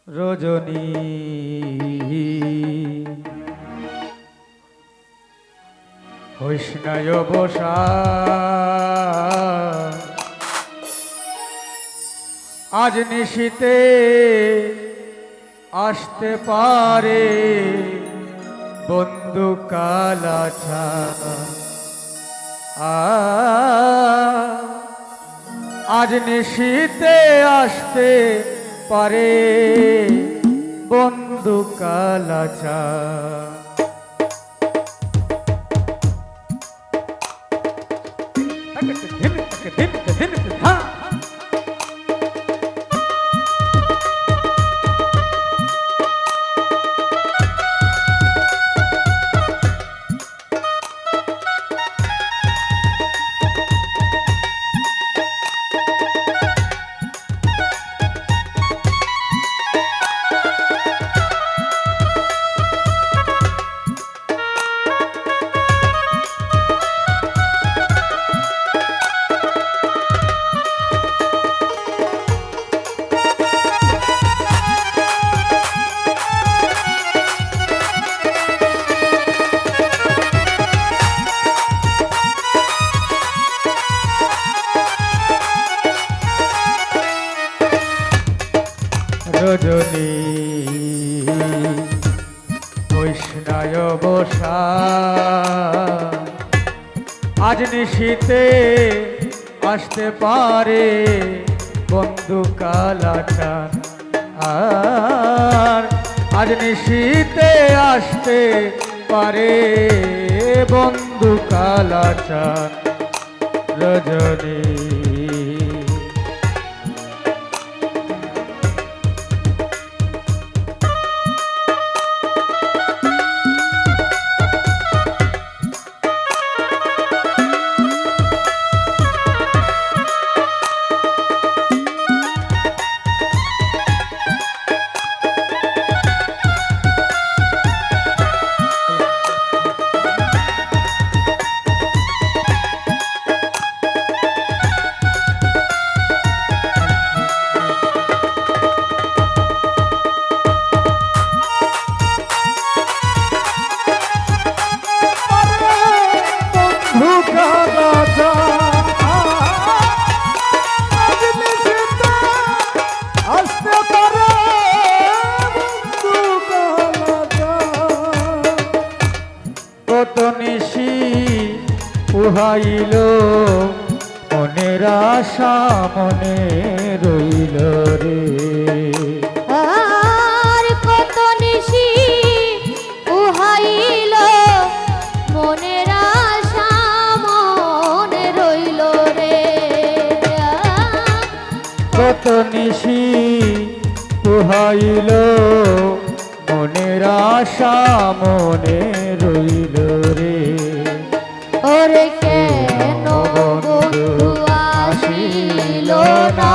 রজনী হৈষ্ণয় বসা আজ নিশীতে আসতে পারে বন্ধু কালাছা আজ নিশীতে আসতে পারে বন্ধু কালাছা রজনী হৈষ্ণয় বসা আজ নিশীতে আসতে পারে বন্ধু কালাটা আর আজ নিশীতে আসতে পারে বন্ধু কালাটা রজনী কত নিশি উহাইল মনের আশা মনে রইল রে আর কত নিশি উহাইল মনের আশা মনে রইল রে কত নিশি উহাইল মনের আশা মনে রইল রে ওরে কেন বন্ধু আসিল না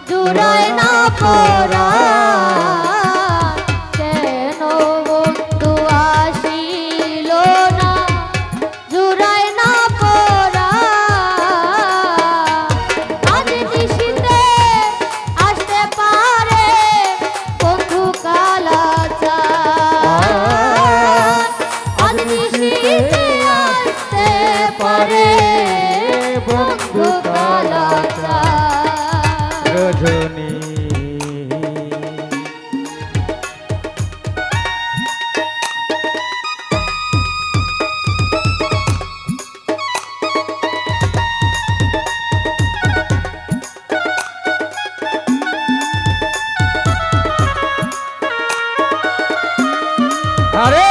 জুড়ায় না পরা কেন বন্ধু আসিল না জুড়ায় না পরা আজ নিশীতে আসতে পারে বন্ধু কালাচা আজ নিশীতে আসতে পারে বন্ধু কালাচা রজনী আরে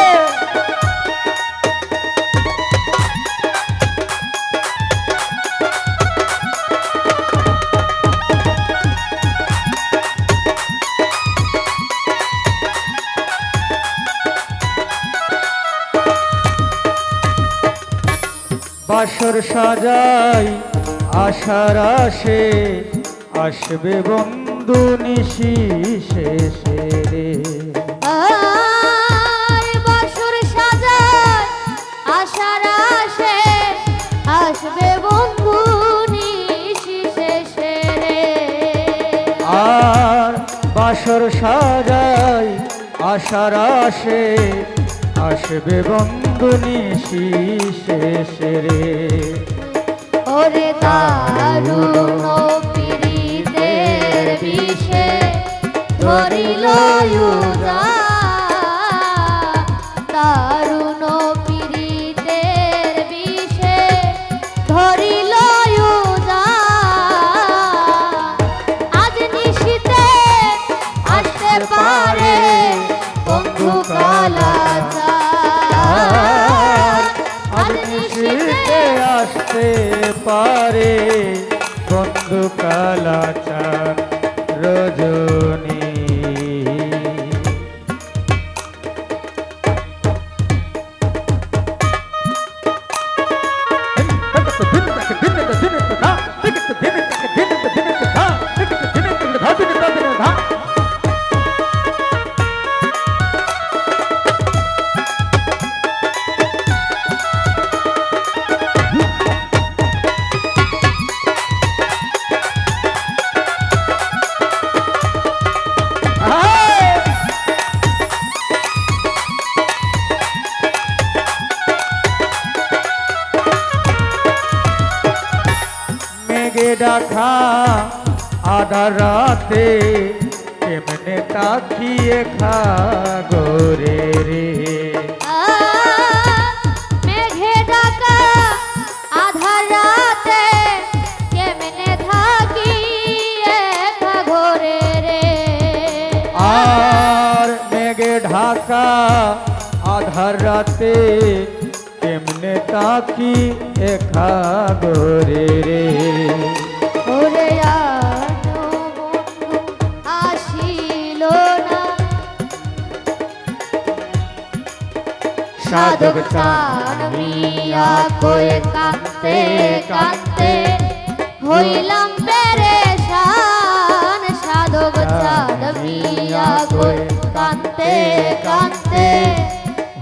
বাসর সাজাই আশার আসে আসবে বন্ধু নিশি শেষে রে আর বাসর সাজায় আশার আসে আসবে বন্ধু নিশি শেষে রে বাসর সাজাই আশার আসে আসবে বন্ধু নিশি শেষে রে ওরে দারুণ পীড়িতের বিষে ধরিল ইউদা দারুণ পীড়িতের বিষে ধরিল ইউদা আজ নিশিতে আসতে পারে বন্ধু কালাচার আজ নিশিতে আসতে পারে বন্ধু কালাচার রজনী মেঘে ডাকা আধা রাতে কেমনে তাকিয়ে খাগরে রে মেঘে ঢাকা আধার রাতে কেমনে থাকি একা ঘরে রে আর মেঘে ঢাকা আধার রাতে কেমনে তাকি একা গরে রে ওরে আনো বন্ধু আসিল না সাধক চান মিয়া কয়ে কাঁদতে কাঁদতে হইলাম পেরেশান সাধক চান মিয়া কয়ে কাঁদতে কাঁদতে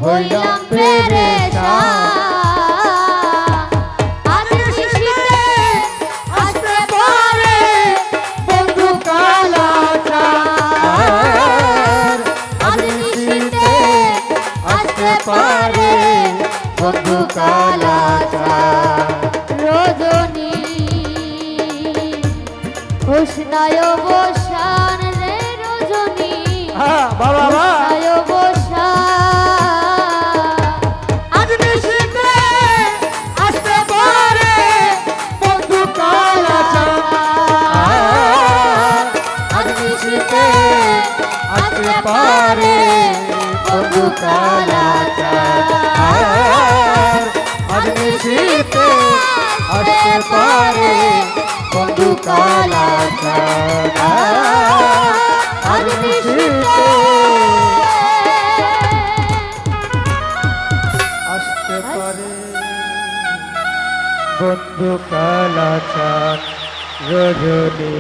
হইলাম পেরেশান আজ নিশিতে আসতে পারে বন্ধু কালাচার আজ নিশিতে আসতে পারে বন্ধু কালাচার রজনী উষ্ণায় বসান রে রজনী বাবা বা উষ্ণায় বসান আজ নিশিতে আসতে পারে বন্ধু কালাচার আজ নিশিতে আসতে পারে বন্ধু কালাচার আজ নিশিতে আসতে পারে বন্ধু কালাচার আজ নিশিতে আসতে পারে বন্ধু কালাচার রজনী